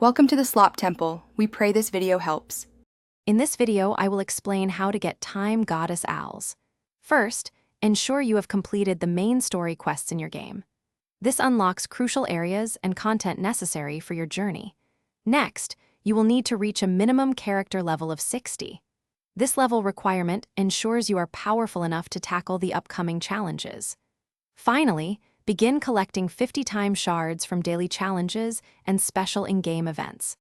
Welcome to the Slop Temple. We pray this video helps. In this video, I will explain how to get Time Goddess ALS. First, ensure you have completed the main story quests in your game. This unlocks crucial areas and content necessary for your journey. Next, you will need to reach a minimum character level of 60. This level requirement ensures you are powerful enough to tackle the upcoming challenges. Finally, begin collecting 50 time shards from daily challenges and special in-game events.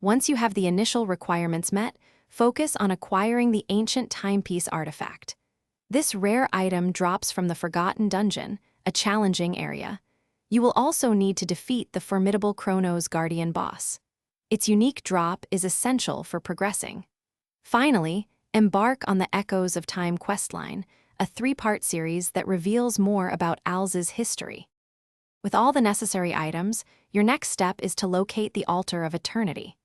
Once you have the initial requirements met, focus on acquiring the ancient timepiece artifact. This rare item drops from the Forgotten Dungeon, a challenging area. You will also need to defeat the formidable Chronos Guardian boss. Its unique drop is essential for progressing. Finally, embark on the Echoes of Time questline, a 3-part series that reveals more about ALS's history. With all the necessary items, your next step is to locate the Altar of Eternity.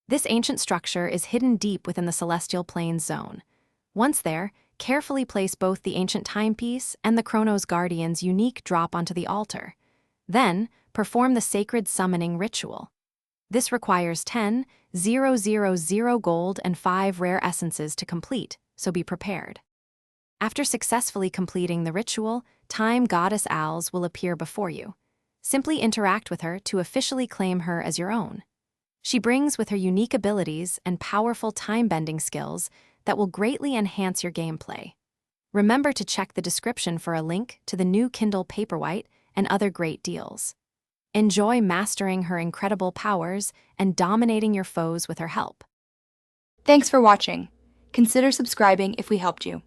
This ancient structure is hidden deep within the Celestial Plains zone. Once there, carefully place both the ancient timepiece and the Chronos Guardian's unique drop onto the altar. Then, perform the sacred summoning ritual. This requires 10,000 gold and 5 rare essences to complete, so be prepared. After successfully completing the ritual, Time Goddess ALS will appear before you. Simply interact with her to officially claim her as your own. She brings with her unique abilities and powerful time-bending skills that will greatly enhance your gameplay. Remember to check the description for a link to the new Kindle Paperwhite and other great deals. Enjoy mastering her incredible powers and dominating your foes with her help. Thanks for watching. Consider subscribing if we helped you.